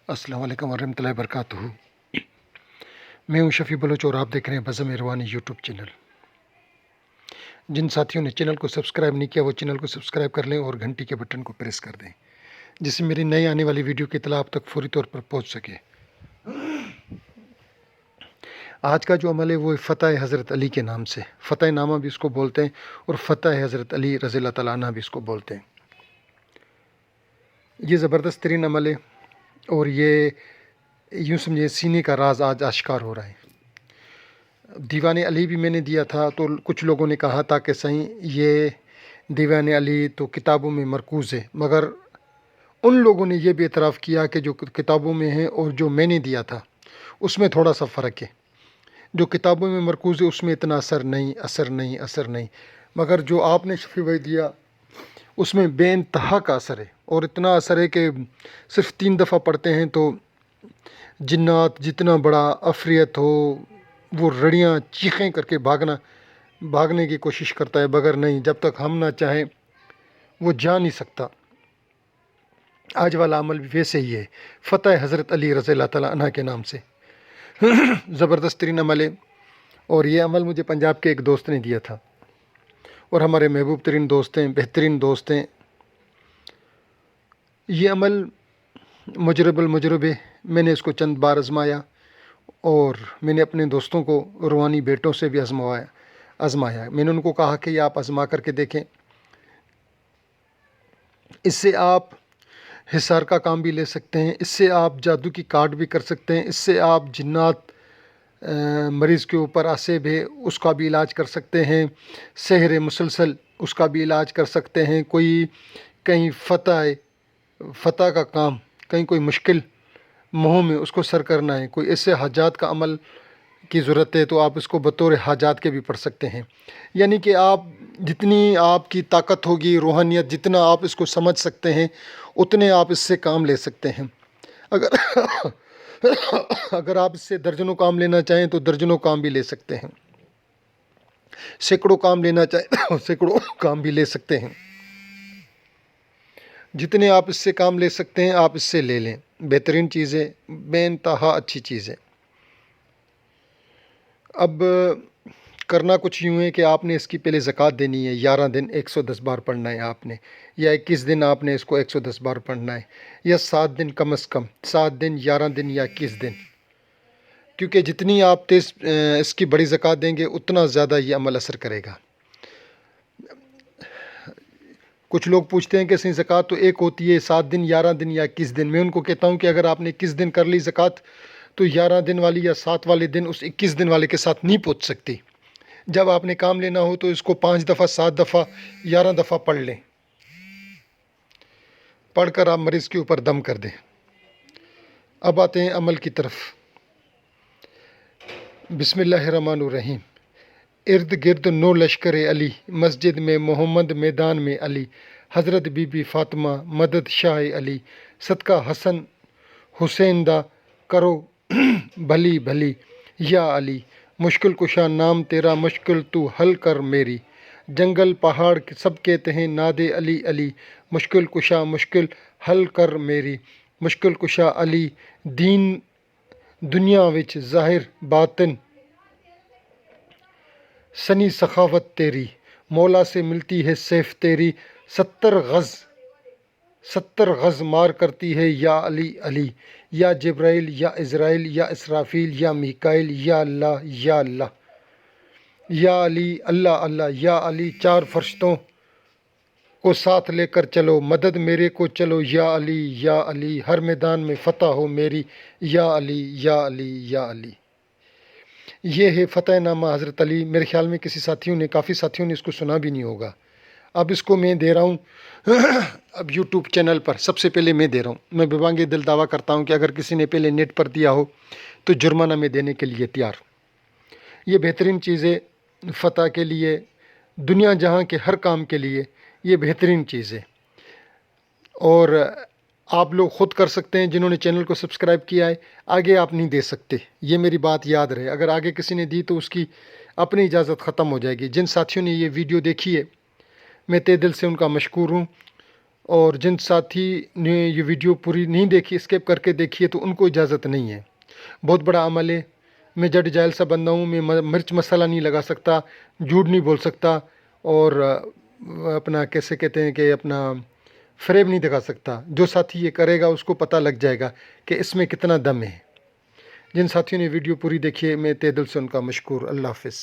अस्सलाम वालेकुम वरहमतुल्लाहि वबरकातुहू। मैं हूं शफ़ी बलोच और आप देख रहे हैं बज़म इरवानी यूट्यूब चैनल। जिन साथियों ने चैनल को सब्सक्राइब नहीं किया वो चैनल को सब्सक्राइब कर लें और घंटी के बटन को प्रेस कर दें, जिससे मेरी नई आने वाली वीडियो की इत्तला आप तक फौरी तौर पर पहुंच सके। आज का जो अमल है वो फ़तह हज़रत अली के नाम से, फ़तह नामा भी इसको बोलते हैं और फ़तह हज़रत अली रज़ियल्लाहु तआला अन्हु भी इसको बोलते हैं। ये ज़बरदस्त तरीन अमल है और ये यूँ समझिए सीने का राज आज आश्कार हो रहा है। दीवान अली भी मैंने दिया था तो कुछ लोगों ने कहा था कि सही ये दीवान अली तो किताबों में मरकूज़ है, मगर उन लोगों ने ये भी एतराफ़ किया कि जो किताबों में है और जो मैंने दिया था उसमें थोड़ा सा फ़र्क है। जो किताबों में मरकूज़ है उसमें इतना असर नहीं, मगर जो आपने शफ़ी भाई दिया उसमें बेइंतहा का असर है और इतना असर है कि सिर्फ़ 3 दफ़ा पढ़ते हैं तो जिन्नात जितना बड़ा अफरियत हो वो रड़ियाँ चीखें करके भागने की कोशिश करता है, मगर नहीं, जब तक हम ना चाहें वो जा नहीं सकता। आज वाला अमल भी वैसे ही है, फ़तह हज़रत अली रज़ियल्लाहु तआला अन्हु के नाम से। ज़बरदस्त तरीन अमल है और ये अमल मुझे पंजाब के एक दोस्त ने दिया था और हमारे महबूब तरीन दोस्त हैं, बेहतरीन दोस्त हैं। ये अमल मुजरब है, मैंने इसको चंद बार आज़माया और मैंने अपने दोस्तों को रूहानी बेटों से भी आज़माया। मैंने उनको कहा कि आप आज़मा करके देखें, इससे आप हिसार का काम भी ले सकते हैं, इससे आप जादू की कार्ड भी कर सकते हैं, इससे आप जिन्नात मरीज़ के ऊपर आसेब है उसका भी इलाज कर सकते हैं, सहर मुसलसल उसका भी इलाज कर सकते हैं, कोई कहीं फ़तह का काम, कहीं कोई मुश्किल मुँह में उसको सर करना है, कोई ऐसे हाजात का अमल की ज़रूरत है तो आप इसको बतौर हाजात के भी पढ़ सकते हैं। यानी कि आप जितनी आपकी ताकत होगी, रूहानियत जितना आप इसको समझ सकते हैं उतने आप इससे काम ले सकते हैं। अगर अगर आप इससे दर्जनों काम लेना चाहें तो दर्जनों काम भी ले सकते हैं, सैकड़ों काम लेना चाहें तो सैकड़ों काम भी ले सकते हैं। जितने आप इससे काम ले सकते हैं आप इससे ले लें। बेहतरीन चीज़ है, बेइंतहा अच्छी चीज़ है। अब करना कुछ यूँ है कि आपने इसकी पहले ज़कात देनी है, 11 दिन 110 बार पढ़ना है आपने, या 21 दिन आपने इसको 110 बार पढ़ना है, या 7 दिन कम से कम, 7 दिन 11 दिन या 21 दिन, क्योंकि जितनी आप तेज़ इसकी बड़ी ज़कात देंगे उतना ज़्यादा ये अमल असर करेगा। कुछ लोग पूछते हैं कि सही ज़कात तो एक होती है 7 दिन 11 दिन या 21 दिन। मैं उनको कहता हूँ कि अगर आपने 21 दिन कर ली ज़कात तो 11 दिन वाली या 7 वाले दिन उस 21 दिन वाले के साथ नहीं पहुँच सकती। जब आपने काम लेना हो तो इसको 5 दफ़ा 7 दफ़ा 11 दफ़ा पढ़ लें, पढ़कर आप मरीज़ के ऊपर दम कर दें। अब आते हैं अमल की तरफ। बिस्मिल्लाहिर्रहमानिर्रहीम। इर्द गिर्द नो लश्कर अली, मस्जिद में मोहम्मद, मैदान में अली, हज़रत बीबी फ़ातिमा, मदद शाह अली, सदका हसन हुसैन दा करो भली भली, या अली मुश्किल कुशा नाम तेरा, मुश्किल तू हल कर मेरी, जंगल पहाड़ सब कहते हैं नादे अली अली, मुश्किल कुशा मुश्किल हल कर मेरी, मुश्किल कुशा अली दीन दुनिया विच ज़ाहिर बातिन सनी सखावत तेरी, मौला से मिलती है सैफ तेरी, 70 गज़ मार करती है या अली अली, या जिब्राइल या इज़राइल या इसराफील या मीकाइल, या अल्लाह या अल्लाह, या अली अल्लाह अल्लाह, या अली 4 फरिश्तों को साथ लेकर चलो, मदद मेरे को चलो, या अली हर मैदान में फ़तह हो मेरी, या अली या अली या अली। ये है फ़तह नामा हज़रत अली। मेरे ख़्याल में काफ़ी साथियों ने इसको सुना भी नहीं होगा। अब इसको मैं दे रहा हूँ अब यूट्यूब चैनल पर सबसे पहले मैं दे रहा हूँ। मैं बेबांगे दिल दावा करता हूँ कि अगर किसी ने पहले नेट पर दिया हो तो जुर्माना में देने के लिए तैयार। ये बेहतरीन चीज़ है फ़तह के लिए, दुनिया जहाँ के हर काम के लिए ये बेहतरीन चीज़ है और आप लोग ख़ुद कर सकते हैं। जिन्होंने चैनल को सब्सक्राइब किया है आगे आप नहीं दे सकते, ये मेरी बात याद रहे। अगर आगे किसी ने दी तो उसकी अपनी इजाज़त ख़त्म हो जाएगी। जिन साथियों ने ये वीडियो देखी है मैं तहे दिल से उनका मशकूर हूँ اور جن ساتھی نے یہ ویڈیو پوری نہیں دیکھی، اسکیپ کر کے دیکھی ہے، تو ان کو اجازت نہیں ہے۔ بہت بڑا عمل ہے۔ میں جڈ جائل سا بندہ ہوں، میں مرچ مسالہ نہیں لگا سکتا، جھوٹ نہیں بول سکتا، اور اپنا کیسے کہتے ہیں کہ اپنا فریب نہیں دکھا سکتا۔ جو ساتھی یہ کرے گا اس کو پتہ لگ جائے گا کہ اس میں کتنا دم ہے۔ جن ساتھیوں نے ویڈیو پوری دیکھی ہے، میں تہ دل سے ان کا مشکور۔ اللہ حافظ۔